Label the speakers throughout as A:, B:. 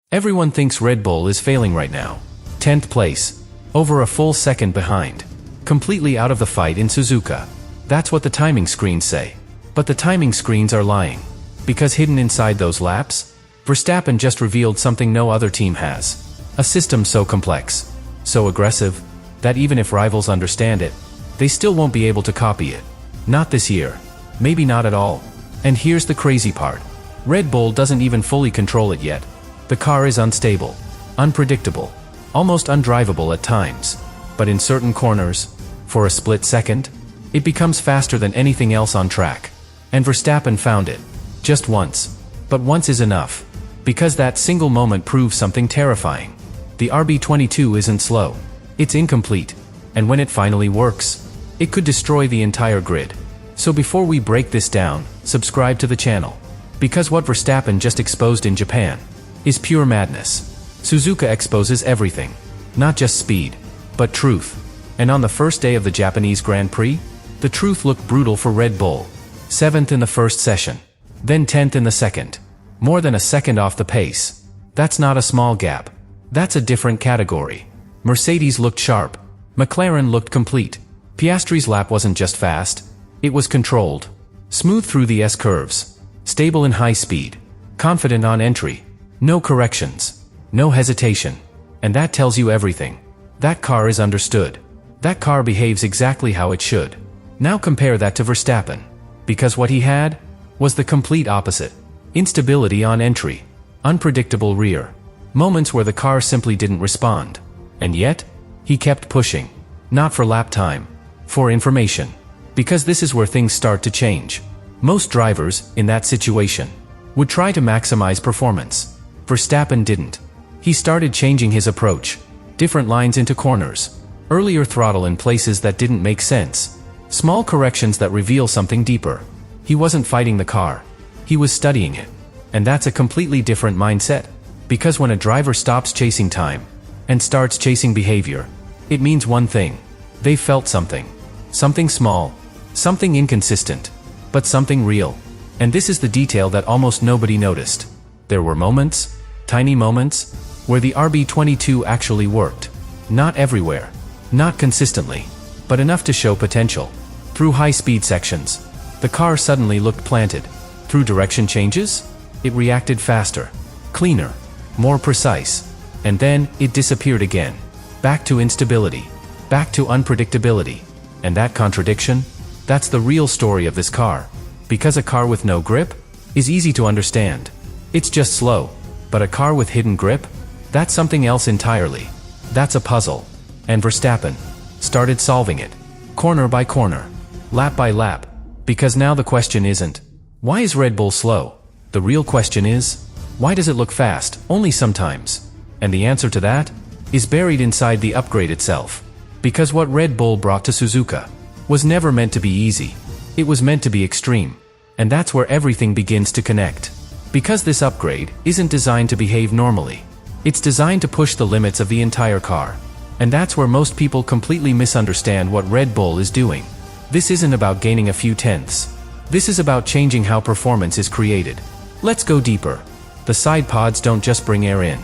A: Everyone thinks Red Bull is failing right now. 10th place. Over a full second behind. Completely out of the fight in Suzuka. That's what the timing screens say. But the timing screens are lying. Because hidden inside those laps, Verstappen just revealed something no other team has. A system so complex, so aggressive, that even if rivals understand it, they still won't be able to copy it. Not this year. Maybe not at all. And here's the crazy part. Red Bull doesn't even fully control it yet. The car is unstable, unpredictable, almost undrivable at times. But in certain corners, for a split second, it becomes faster than anything else on track. And Verstappen found it. Just once. But once is enough. Because that single moment proves something terrifying. The RB22 isn't slow. It's incomplete. And when it finally works, it could destroy the entire grid. So before we break this down, subscribe to the channel. Because what Verstappen just exposed in Japan is pure madness. Suzuka exposes everything. Not just speed, but truth. And on the first day of the Japanese Grand Prix, the truth looked brutal for Red Bull. 7th in the first session. Then 10th in the second. More than a second off the pace. That's not a small gap. That's a different category. Mercedes looked sharp. McLaren looked complete. Piastri's lap wasn't just fast. It was controlled. Smooth through the S-curves. Stable in high speed. Confident on entry. No corrections. No hesitation. And that tells you everything. That car is understood. That car behaves exactly how it should. Now compare that to Verstappen. Because what he had was the complete opposite. Instability on entry. Unpredictable rear. Moments where the car simply didn't respond. And yet, he kept pushing. Not for lap time. For information. Because this is where things start to change. Most drivers, in that situation, would try to maximize performance. Verstappen didn't. He started changing his approach. Different lines into corners. Earlier throttle in places that didn't make sense. Small corrections that reveal something deeper. He wasn't fighting the car. He was studying it. And that's a completely different mindset. Because when a driver stops chasing time and starts chasing behavior, it means one thing. They felt something. Something small. Something inconsistent. But something real. And this is the detail that almost nobody noticed. There were moments, tiny moments, where the RB22 actually worked. Not everywhere. Not consistently. But enough to show potential. Through high-speed sections, the car suddenly looked planted. Through direction changes, it reacted faster. Cleaner. More precise. And then, it disappeared again. Back to instability. Back to unpredictability. And that contradiction? That's the real story of this car. Because a car with no grip is easy to understand. It's just slow. But a car with hidden grip? That's something else entirely. That's a puzzle. And Verstappen started solving it. Corner by corner. Lap by lap. Because now the question isn't, why is Red Bull slow? The real question is, why does it look fast, only sometimes? And the answer to that is buried inside the upgrade itself. Because what Red Bull brought to Suzuka was never meant to be easy. It was meant to be extreme. And that's where everything begins to connect. Because this upgrade isn't designed to behave normally. It's designed to push the limits of the entire car. And that's where most people completely misunderstand what Red Bull is doing. This isn't about gaining a few tenths. This is about changing how performance is created. Let's go deeper. The side pods don't just bring air in.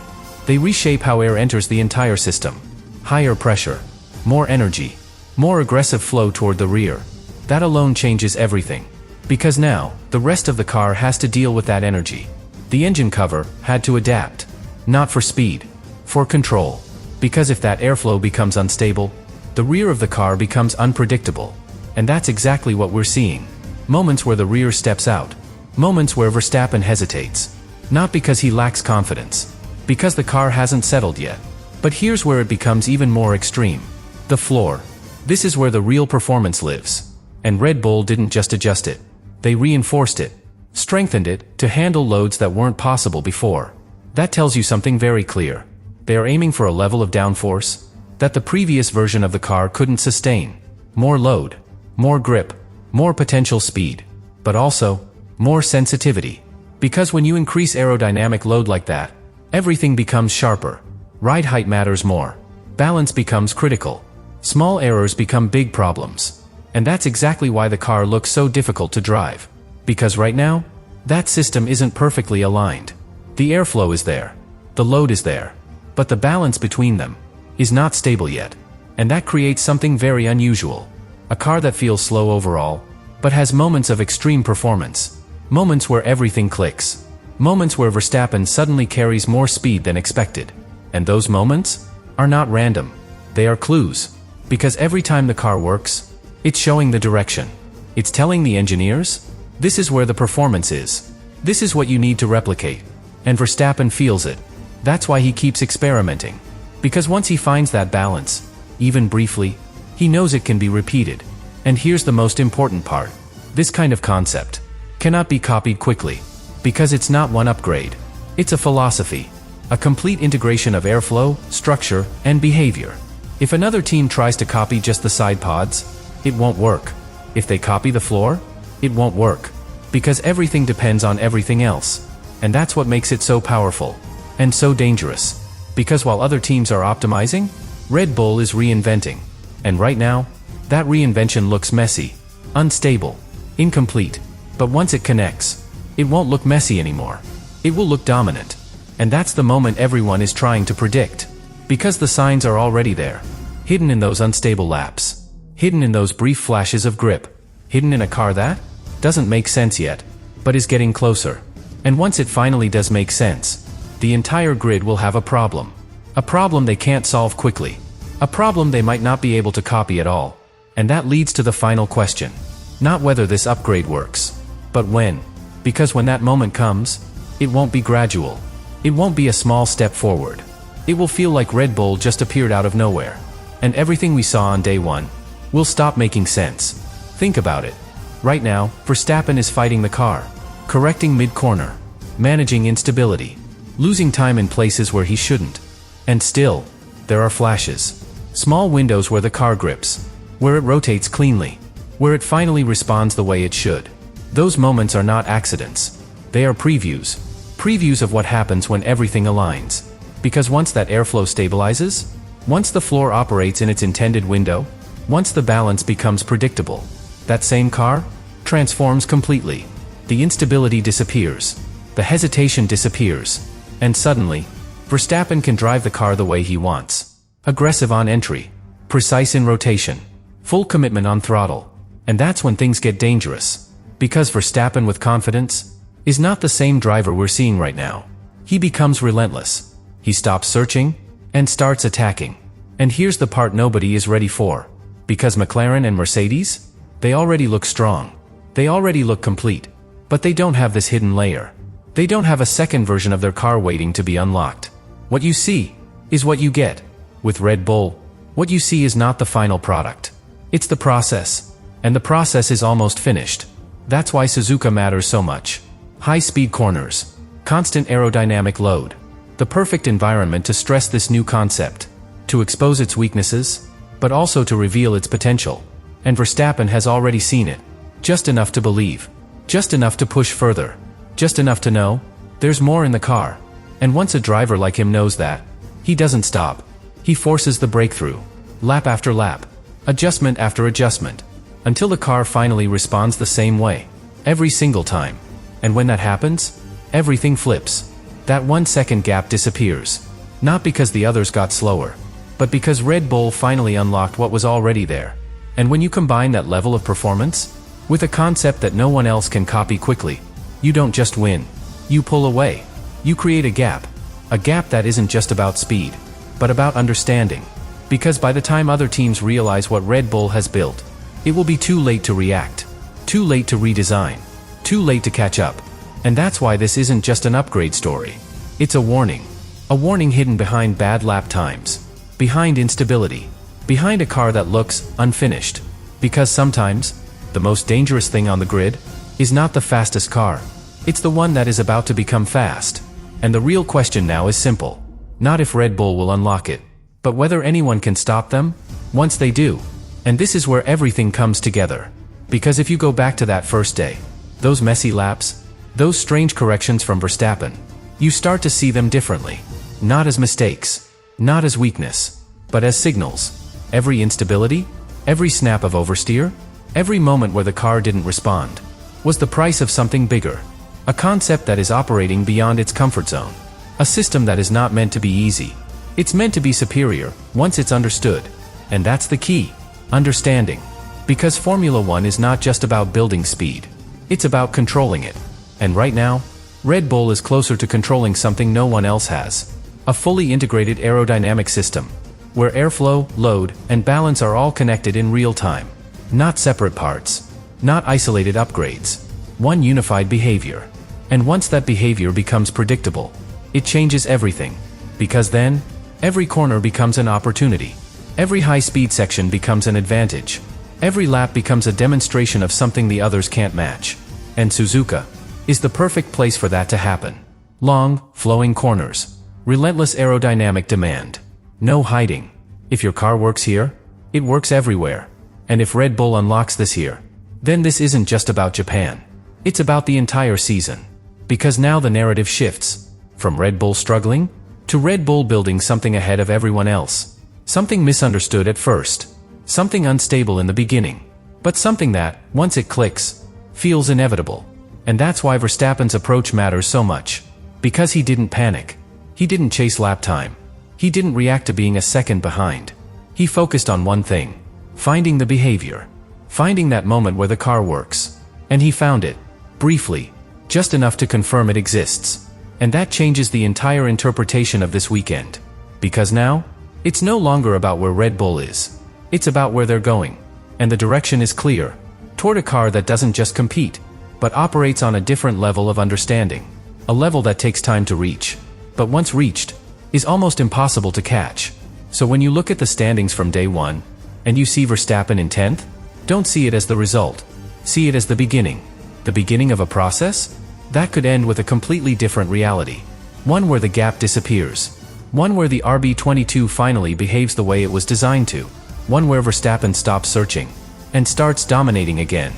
A: They reshape how air enters the entire system. Higher pressure. More energy. More aggressive flow toward the rear. That alone changes everything. Because now, the rest of the car has to deal with that energy. The engine cover had to adapt. Not for speed. For control. Because if that airflow becomes unstable, the rear of the car becomes unpredictable. And that's exactly what we're seeing. Moments where the rear steps out. Moments where Verstappen hesitates. Not because he lacks confidence. Because the car hasn't settled yet. But here's where it becomes even more extreme. The floor. This is where the real performance lives. And Red Bull didn't just adjust it. They reinforced it. Strengthened it to handle loads that weren't possible before. That tells you something very clear. They are aiming for a level of downforce that the previous version of the car couldn't sustain. More load. More grip. More potential speed. But also, more sensitivity. Because when you increase aerodynamic load like that, everything becomes sharper. Ride height matters more. Balance becomes critical. Small errors become big problems. And that's exactly why the car looks so difficult to drive. Because right now, that system isn't perfectly aligned. The airflow is there. The load is there. But the balance between them is not stable yet. And that creates something very unusual. A car that feels slow overall, but has moments of extreme performance. Moments where everything clicks. Moments where Verstappen suddenly carries more speed than expected. And those moments are not random. They are clues. Because every time the car works, it's showing the direction. It's telling the engineers, this is where the performance is. This is what you need to replicate. And Verstappen feels it. That's why he keeps experimenting. Because once he finds that balance, even briefly, he knows it can be repeated. And here's the most important part. This kind of concept cannot be copied quickly. Because it's not one upgrade. It's a philosophy. A complete integration of airflow, structure, and behavior. If another team tries to copy just the side pods, it won't work. If they copy the floor, it won't work. Because everything depends on everything else. And that's what makes it so powerful. And so dangerous. Because while other teams are optimizing, Red Bull is reinventing. And right now, that reinvention looks messy, unstable, incomplete. But once it connects, it won't look messy anymore. It will look dominant. And that's the moment everyone is trying to predict. Because the signs are already there. Hidden in those unstable laps. Hidden in those brief flashes of grip. Hidden in a car that doesn't make sense yet, but is getting closer. And once it finally does make sense, the entire grid will have a problem. A problem they can't solve quickly. A problem they might not be able to copy at all. And that leads to the final question. Not whether this upgrade works, but when. Because when that moment comes, it won't be gradual. It won't be a small step forward. It will feel like Red Bull just appeared out of nowhere. And everything we saw on day one will stop making sense. Think about it. Right now, Verstappen is fighting the car, correcting mid-corner, managing instability, losing time in places where he shouldn't. And still, there are flashes. Small windows where the car grips, where it rotates cleanly, where it finally responds the way it should. Those moments are not accidents. They are previews. Previews of what happens when everything aligns. Because once that airflow stabilizes, once the floor operates in its intended window, once the balance becomes predictable, that same car transforms completely. The instability disappears. The hesitation disappears. And suddenly, Verstappen can drive the car the way he wants. Aggressive on entry. Precise in rotation. Full commitment on throttle. And that's when things get dangerous. Because Verstappen with confidence is not the same driver we're seeing right now. He becomes relentless. He stops searching and starts attacking. And here's the part nobody is ready for. Because McLaren and Mercedes, they already look strong. They already look complete. But they don't have this hidden layer. They don't have a second version of their car waiting to be unlocked. What you see is what you get. With Red Bull, what you see is not the final product. It's the process. And the process is almost finished. That's why Suzuka matters so much. High-speed corners. Constant aerodynamic load. The perfect environment to stress this new concept. To expose its weaknesses, but also to reveal its potential. And Verstappen has already seen it. Just enough to believe. Just enough to push further. Just enough to know there's more in the car. And once a driver like him knows that, he doesn't stop. He forces the breakthrough. Lap after lap. Adjustment after adjustment. Until the car finally responds the same way. Every single time. And when that happens, everything flips. That 1 second gap disappears. Not because the others got slower, but because Red Bull finally unlocked what was already there. And when you combine that level of performance with a concept that no one else can copy quickly, you don't just win. You pull away. You create a gap. A gap that isn't just about speed, but about understanding. Because by the time other teams realize what Red Bull has built, it will be too late to react. Too late to redesign. Too late to catch up. And that's why this isn't just an upgrade story. It's a warning. A warning hidden behind bad lap times. Behind instability. Behind a car that looks unfinished. Because sometimes, the most dangerous thing on the grid is not the fastest car. It's the one that is about to become fast. And the real question now is simple. Not if Red Bull will unlock it, but whether anyone can stop them once they do. And this is where everything comes together. Because if you go back to that first day, those messy laps, those strange corrections from Verstappen, you start to see them differently. Not as mistakes, not as weakness, but as signals. Every instability, every snap of oversteer, every moment where the car didn't respond, was the price of something bigger. A concept that is operating beyond its comfort zone. A system that is not meant to be easy. It's meant to be superior, once it's understood. And that's the key. Understanding. Because Formula One is not just about building speed. It's about controlling it. And right now, Red Bull is closer to controlling something no one else has. A fully integrated aerodynamic system, where airflow, load, and balance are all connected in real time. Not separate parts. Not isolated upgrades. One unified behavior. And once that behavior becomes predictable, it changes everything. Because then, every corner becomes an opportunity. Every high-speed section becomes an advantage. Every lap becomes a demonstration of something the others can't match. And Suzuka is the perfect place for that to happen. Long, flowing corners. Relentless aerodynamic demand. No hiding. If your car works here, it works everywhere. And if Red Bull unlocks this here, then this isn't just about Japan. It's about the entire season. Because now the narrative shifts. From Red Bull struggling, to Red Bull building something ahead of everyone else. Something misunderstood at first. Something unstable in the beginning. But something that, once it clicks, feels inevitable. And that's why Verstappen's approach matters so much. Because he didn't panic. He didn't chase lap time. He didn't react to being a second behind. He focused on one thing. Finding the behavior. Finding that moment where the car works. And he found it. Briefly. Just enough to confirm it exists. And that changes the entire interpretation of this weekend. Because now, it's no longer about where Red Bull is. It's about where they're going. And the direction is clear. Toward a car that doesn't just compete, but operates on a different level of understanding. A level that takes time to reach. But once reached, is almost impossible to catch. So when you look at the standings from day one, and you see Verstappen in 10th, don't see it as the result. See it as the beginning. The beginning of a process? That could end with a completely different reality. One where the gap disappears. One where the RB22 finally behaves the way it was designed to. One where Verstappen stops searching and starts dominating again.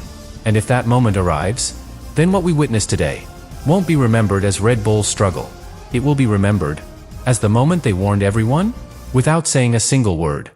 A: And if that moment arrives, then what we witnessed today won't be remembered as Red Bull's struggle. It will be remembered as the moment they warned everyone without saying a single word.